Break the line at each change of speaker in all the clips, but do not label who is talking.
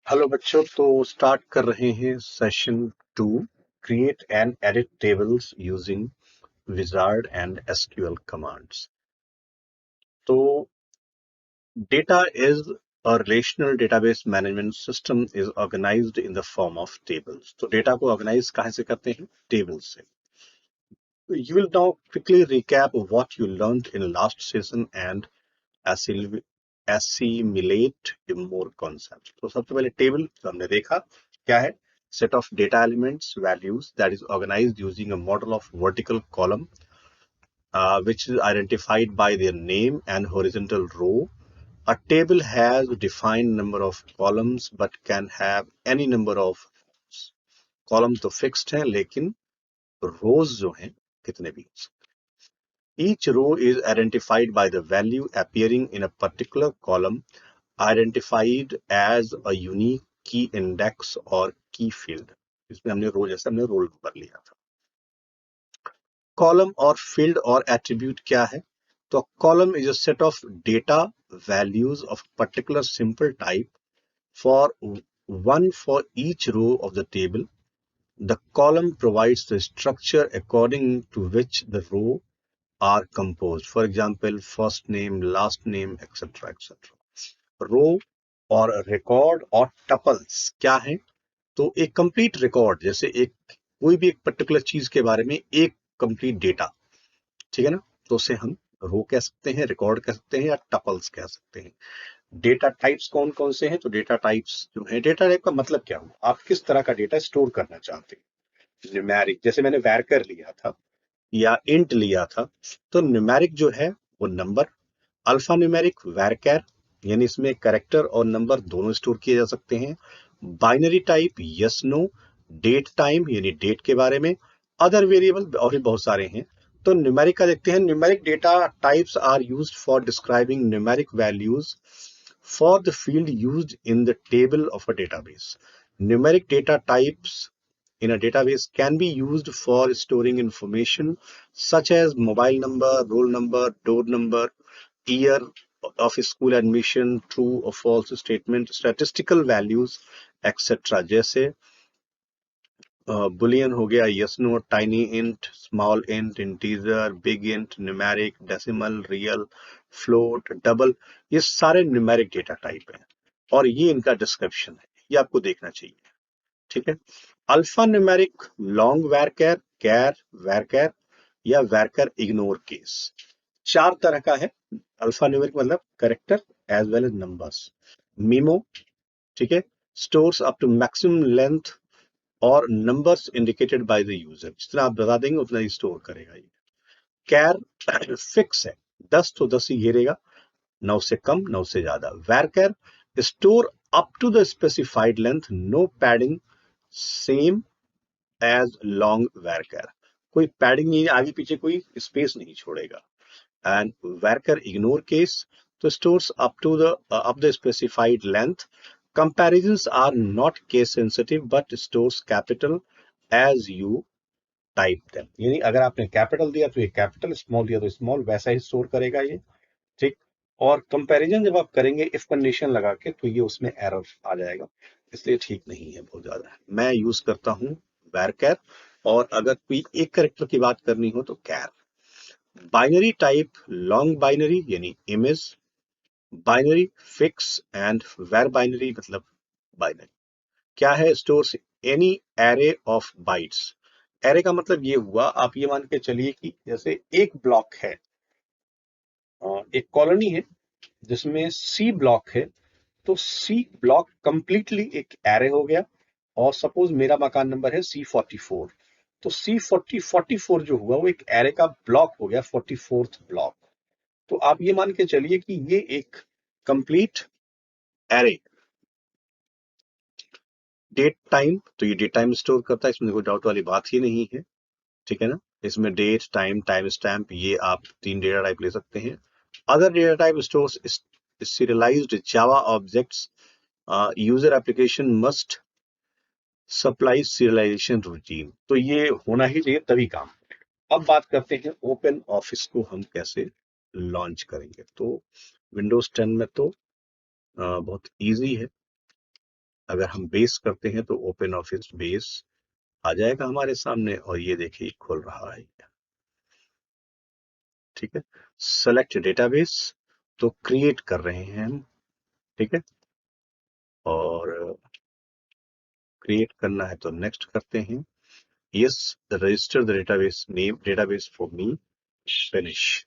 Hello बच्चों, तो start कर रहे हैं session 2, create and edit tables using wizard and SQL commands. तो data is a relational database management system is organized in the form of tables. तो data को organise कहाँ से करते हैं? टेबल से. You will now quickly recap what you learned in last session and assimilate more concepts. तो सबसे पहले टेबल जो हमने देखा क्या है? Set of data elements, values that is organized using a model of vertical column, which is identified by their name and horizontal row. A table has a defined number of columns but can have any number of rows. Columns तो fixed हैं, लेकिन rows जो हैं कितने भी. Each row is identified by the value appearing in a particular column, identified as a unique key index or key field. इसमें हमने रो जैसे हमने रोल नंबर लिया था. कॉलम और फील्ड और एट्रीब्यूट क्या है? तो column is a set of data values of particular simple type for one for each row of the table. The column provides the structure according to which the row are composed. For example, first name, last name, etc. etc. रो और record और tuples क्या है? तो एक complete record, जैसे एक कोई भी एक पर्टिकुलर चीज के बारे में एक कंप्लीट डेटा, ठीक है ना, तो उसे हम रो कह सकते हैं, रिकॉर्ड कह सकते हैं, या टपल्स कह सकते हैं. डेटा टाइप्स कौन कौन से हैं? तो डेटा टाइप्स जो है, डेटा टाइप का मतलब क्या हुआ? आप किस तरह का डेटा स्टोर करना चाहते हैं. न्यूमेरिक, जैसे मैंने वैरकर लिया था या इंट लिया था, तो न्यूमेरिक जो है वो नंबर. अल्फा न्यूमेरिक वैरकर, यानी इसमें कैरेक्टर और नंबर दोनों स्टोर किए जा सकते हैं. Binary type yes no. Date time यानी डेट के बारे में. अदर वेरिएबल और भी बहुत सारे हैं. तो न्यूमेरिक का देखते हैं. Numeric data types are used for describing numeric values for the field used in the table of a database. Numeric data types in a database can be used for storing information such as mobile number, roll number, door number, year of school admission, true or false statement, statistical values, etc. जैसे boolean हो गया, yes no, tiny int, small int, integer, big int, numeric, decimal, real, float, double. ये सारे numeric data type हैं और ये इनका description है, ये आपको देखना चाहिए. ठीक है. Alphanumeric long varchar, char, varchar या वैरकर इग्नोर केस. चार तरह का है. अल्फा न्यूमेरिक मतलब character as well as numbers. Memo, ठीक है, stores up to maximum length और numbers indicated by the user. जितना आप बता देंगे उतना ही स्टोर करेगा ये. कैर फिक्स है, 10 तो 10 ही घेरेगा, 9 से कम, 9 से ज्यादा. Varchar store up to the specified length, no padding, same as long varchar. कोई पैडिंग नहीं, आगे पीछे कोई स्पेस नहीं छोड़ेगा. एंड वैरकर इग्नोर केस, तो stores up to the up the specified length. Comparisons are not case sensitive but stores capital as you type them. यानी अगर आपने कैपिटल दिया तो ये कैपिटल, स्मॉल दिया तो स्मॉल, वैसा ही स्टोर करेगा ये. ठीक. और कंपैरिजन जब आप करेंगे इफ कंडीशन लगा के, तो ये उसमें एरर आ जाएगा, इसलिए ठीक नहीं है बहुत ज्यादा. मैं यूज करता हूँ वैरकर, और अगर कोई एक कैरेक्टर की बात करनी हो तो char. Binary type long binary यानी image, binary fix and var binary मतलब बाइनरी. क्या है? Stores any array of bytes. Array का मतलब ये हुआ, आप ये मान के चलिए कि जैसे एक ब्लॉक है, एक कॉलोनी है जिसमें सी ब्लॉक है, तो सी ब्लॉक कंप्लीटली एक एरे हो गया. और सपोज मेरा मकान नंबर है C44, तो C44 जो हुआ वो एक एरे का ब्लॉक हो गया, 44th ब्लॉक. तो आप ये मान के चलिए कि ये एक कंप्लीट एरे. डेट टाइम, तो ये डेट टाइम स्टोर करता है, इसमें कोई डाउट वाली बात ही नहीं है. ठीक है ना. इसमें डेट टाइम, टाइम स्टैम्प, ये आप 3 डेटा टाइप ले सकते हैं. Other data type stores serialized Java objects. User application must supply serialization routine. तो ये होना ही चाहिए तभी काम. अब बात करते हैं ओपन ऑफिस को हम कैसे लॉन्च करेंगे. तो विंडोज 10 में तो बहुत इजी है. अगर हम बेस करते हैं तो ओपन ऑफिस बेस आ जाएगा हमारे सामने, और ये देखिए खुल रहा है। ठीक है, सेलेक्ट डेटाबेस, तो क्रिएट कर रहे हैं हम। ठीक है, और क्रिएट करना है तो नेक्स्ट करते हैं। Yes, register the database name, database for me, finish.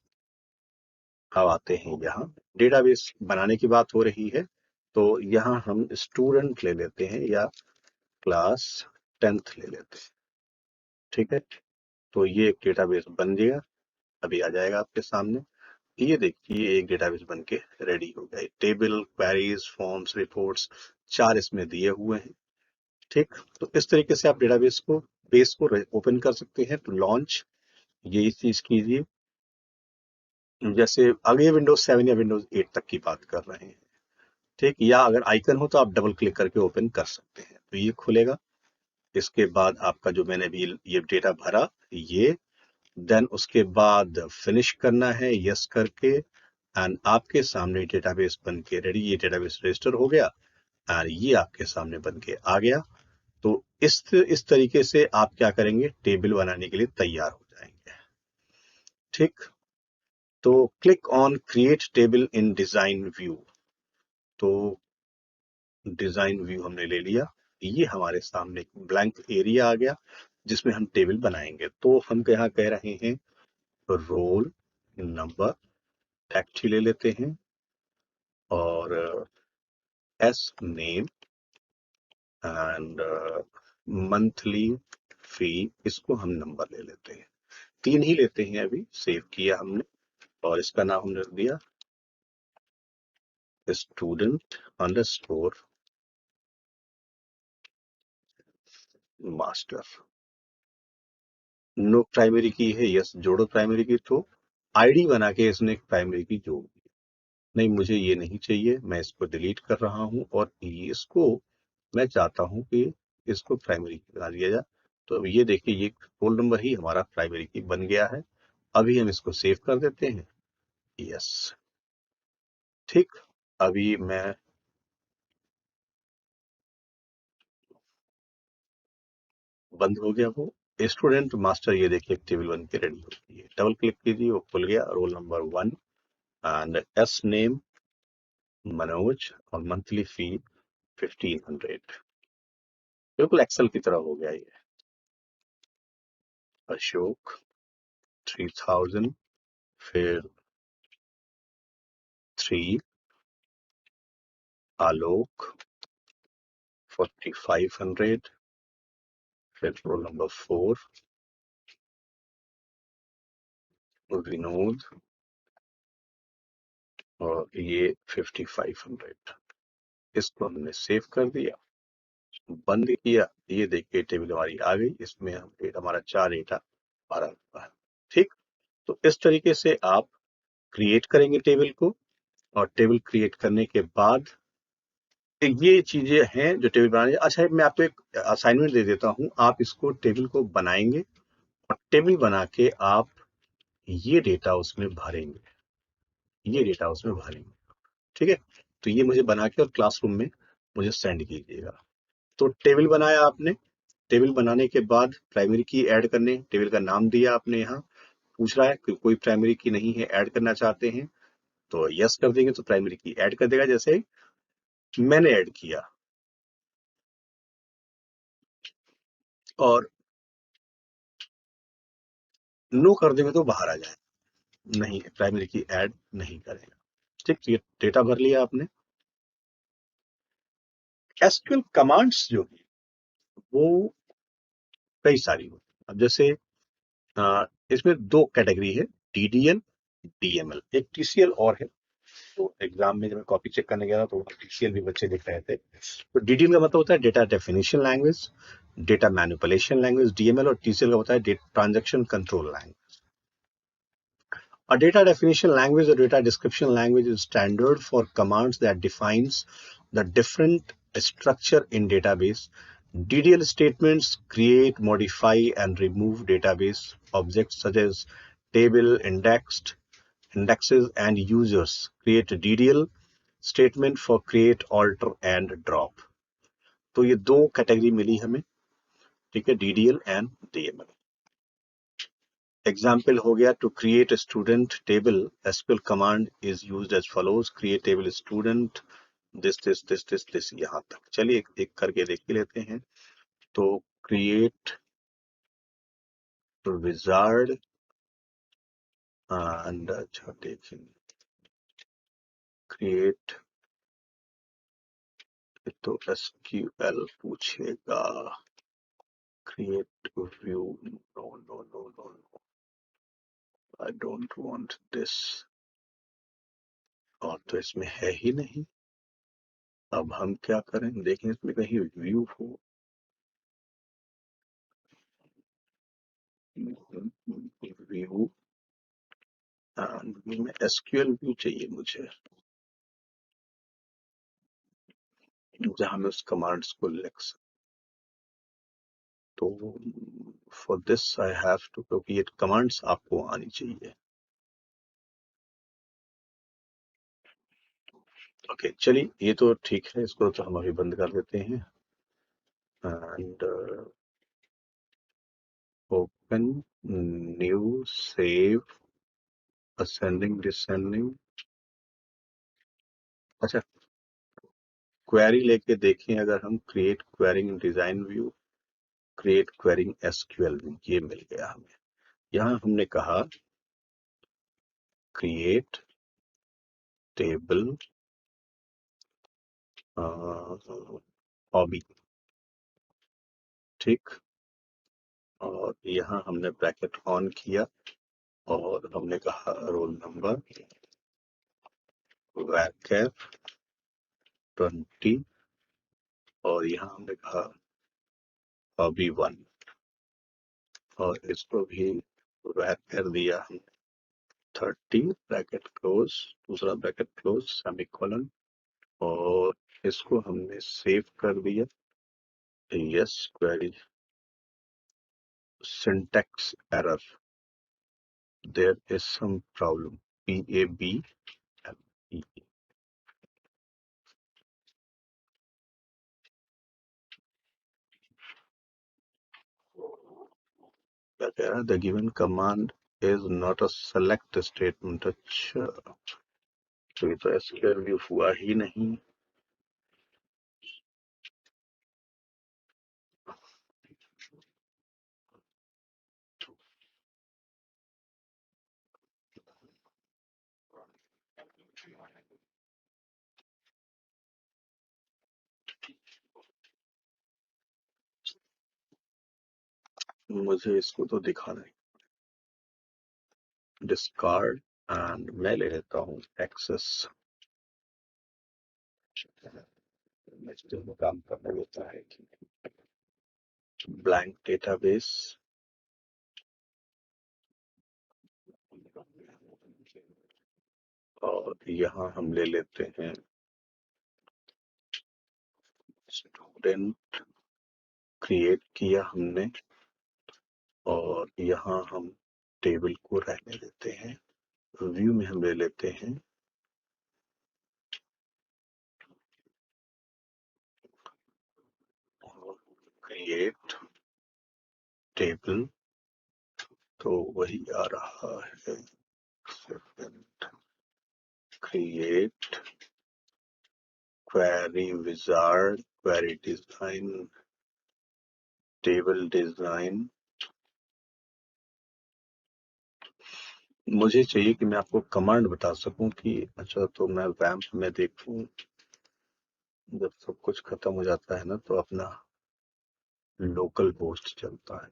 अब आते हैं यहाँ, डेटाबेस बनाने की बात हो रही है, तो यहाँ हम स्टूडेंट ले लेते हैं या क्लास 10th ले लेते हैं। ठीक है, तो ये एक डेटाबेस बन गया, अभी आ जाएगा आपके सामने। ये देखिए एक डेटाबेस बन के रेडी हो गया। टेबल, क्वेरीज, फॉर्म्स, रिपोर्ट्स, 4 इसमें दिए हुए हैं। ठीक, तो इस तरीके से आप डेटाबेस को, बेस को ओपन कर सकते हैं। तो लॉन्च, यही चीज कीजिए। जैसे अगर ये विंडोज 7 या विंडोज 8 तक की बात कर रहे हैं, ठीक, या अगर आइकन हो तो आप डबल क्लिक करके ओपन कर सकते हैं, तो ये खुलेगा। इसके बाद आपका जो मैंने भी ये डेटा भरा, ये देन उसके बाद फिनिश करना है यस करके, एंड आपके सामने डेटाबेस बन के रेडी, ये डेटाबेस रजिस्टर हो गया और ये आपके सामने बन के आ गया। तो इस तरीके से आप क्या करेंगे, टेबल बनाने के लिए तैयार हो जाएंगे। ठीक, तो click on create table in design view. तो डिजाइन व्यू हमने ले लिया, ये हमारे सामने एक ब्लैंक एरिया आ गया जिसमें हम टेबल बनाएंगे। तो हम यहाँ कह रहे हैं रोल नंबर, टेक्स्ट ले लेते हैं, और S name and monthly fee, इसको हम नंबर ले लेते हैं। 3 ही लेते हैं, अभी सेव किया हमने, और इसका नाम हमने रख दिया student underscore master. No primary की है, यस जोड़ो प्राइमरी की, तो आईडी बना के इसने एक प्राइमरी की जोड़ दी। नहीं, मुझे ये नहीं चाहिए, मैं इसको डिलीट कर रहा हूं, और इसको मैं चाहता हूं कि इसको प्राइमरी की बना दिया जाए। तो ये देखिए, ये रोल नंबर ही हमारा प्राइमरी की बन गया है। अभी हम इसको सेव कर देते हैं, यस। ठीक, अभी मैं बंद हो गया वो स्टूडेंट मास्टर, ये देखिए टेबल बन के रेडी हो गई है। डबल क्लिक कीजिए, वो खुल गया, roll number 1 and S name Manoj, और मंथली फी 1500। बिल्कुल एक्सेल की तरह हो गया ये। अशोक 3000, फिर 3, आलोक 4500, फिर रोल नंबर 4 विनोद, और ये 5500। इसको हमने सेव कर दिया, बंद किया। ये देखिए टेबल हमारी आ गई, इसमें हम हमारा 4 डेटा भरा हुआ है। ठीक, तो इस तरीके से आप क्रिएट करेंगे टेबल को, और टेबल क्रिएट करने के बाद ये चीजें हैं जो टेबल बनाने। अच्छा, मैं आपको एक असाइनमेंट दे देता हूं, आप इसको टेबल को बनाएंगे, और टेबल बना के आप ये डेटा उसमें भरेंगे, ये डेटा उसमें भरेंगे। ठीक है, तो ये मुझे बना के और क्लासरूम में मुझे सेंड कीजिएगा। तो टेबल बनाया आपने, टेबल बनाने के बाद प्राइमरी की ऐड करने, टेबल का नाम दिया आपने, यहाँ पूछ रहा है कि कोई प्राइमरी की नहीं है, ऐड करना चाहते हैं, तो यस कर देंगे तो प्राइमरी की ऐड कर देगा, जैसे मैंने ऐड किया। और नो कर देंगे तो बाहर आ जाए, नहीं प्राइमरी की ऐड नहीं करेगा। ठीक, तो ये डेटा भर लिया आपने। एसक्यूएल कमांड्स जो है वो कई सारी होती है। अब जैसे इसमें 2 कैटेगरी है, डीडीएल, डीएमएल, एक टीसीएल और है। तो एग्जाम में जब मैं कॉपी चेक करने गया था तो टीसीएल भी बच्चे लिख रहे थे। तो डीडीएल का मतलब होता है data definition language, data manipulation language DML, और टीसीएल का होता है transaction control language. A data definition language or data description language is standard for commands that defines the different structure in database. DDL statements create, modify, and remove database objects such as table, indexes, and users. Create a DDL statement for create, alter, and drop. तो ये दो category मिली हमें, ठीक है, DDL and DML. Example हो गया, to create student table SQL command is used as follows, create table student this यहाँ तक। चलिए एक एक करके देख ही लेते हैं। तो क्रिएट विजार्ड एंड, अच्छा देखें, क्रिएट, तो एसक्यूएल पूछेगा create view, no no no no, I don't want this, और तो इसमें है ही नहीं। अब हम क्या करें, देखें इसमें कहीं व्यू हो, व्यू, व्यू में एसक्यूएल व्यू चाहिए मुझे, जहां मैं उस कमांड्स को लिख सकूं। तो for this I have to, क्योंकि ये कमांड्स आपको आनी चाहिए। ओके चलिए, ये तो ठीक है, इसको तो हम अभी बंद कर देते हैं। And open new save ascending descending, अच्छा क्वेरी लेके देखें, अगर हम create quarrying design view, create quarrying SQL view, ये मिल गया हमें। यहां हमने कहा क्रिएट टेबल हॉबी, ठीक, और यहाँ हमने ब्रैकेट ऑन किया और हमने कहा रोल नंबर वैकर 20, और यहाँ हमने कहा हॉबी 1, और इसको भी वैकर दिया हमने 30, ब्रैकेट क्लोज, दूसरा ब्रैकेट क्लोज, सेमीकोलन, और इसको हमने सेव कर दिया। Yes query syntax error, there is some problem, PABLE, क्या कह रहा है, the given command is not a select statement। अच्छा, तो ये तो एसक्यूएल व्यू हुआ ही नहीं। मुझे इसको तो दिखाना है, डिस्कार्ड, एंड मैं ले लेता हूँ एक्सेस, नेक्स्ट में काम करने देता है कि ब्लैंक डेटाबेस, और यहाँ हम ले लेते हैं स्टूडेंट, क्रिएट किया हमने, और यहाँ हम टेबल को रहने देते हैं। व्यू में हम ले लेते हैं क्रिएट टेबल, तो वही आ रहा है, create query wizard, query design, table design. मुझे चाहिए कि मैं आपको कमांड बता सकूं कि अच्छा, तो मैं वैम्प में देखूं, जब सब कुछ खत्म हो जाता है ना, तो अपना लोकल होस्ट चलता है।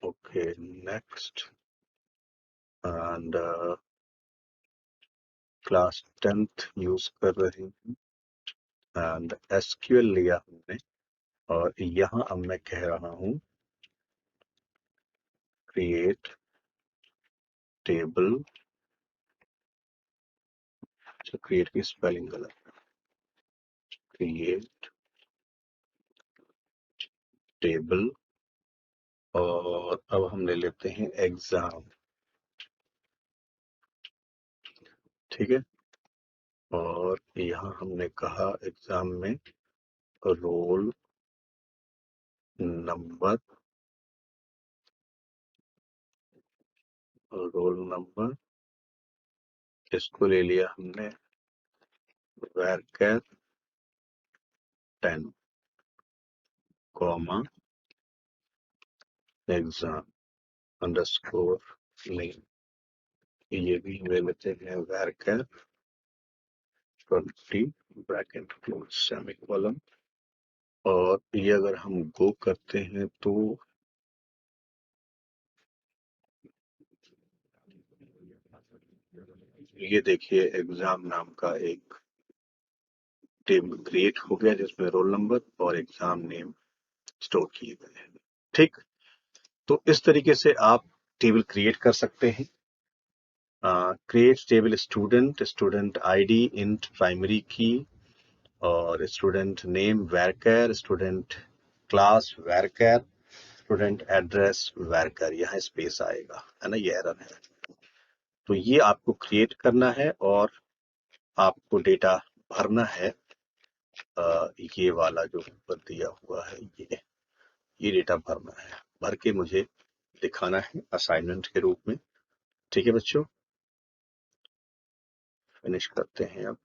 Okay next, and class 10th use कर रहे हैं, एंड एसक्यूएल लिया हमने, और यहाँ अब मैं कह रहा हूँ क्रिएट टेबल, अच्छा क्रिएट की स्पेलिंग गलत, क्रिएट टेबल, और अब हम ले लेते हैं एग्जाम, ठीक है, और यहाँ हमने कहा एग्जाम में रोल नंबर, इसको ले लिया हमने varchar 10 comma exam underscore name, ये भी ले लेते हैं varchar 20 ब्रैकेट क्लोज सेमीकोलन। और ये अगर हम गो करते हैं तो ये देखिए एग्जाम नाम का एक टेबल क्रिएट हो गया जिसमें रोल नंबर और एग्जाम नेम स्टोर किए गए हैं। ठीक, तो इस तरीके से आप टेबल क्रिएट कर सकते हैं। Create table student, student ID int primary की, और student name varchar, student class varchar, student address varchar, यहाँ स्पेस आएगा, है ना, ये एरर है। तो ये आपको क्रिएट करना है और आपको डेटा भरना है। ये वाला जो ऊपर दिया हुआ है ये डेटा भरना है, भर के मुझे दिखाना है असाइनमेंट के रूप में। ठीक है बच्चों, फिनिश करते हैं अब।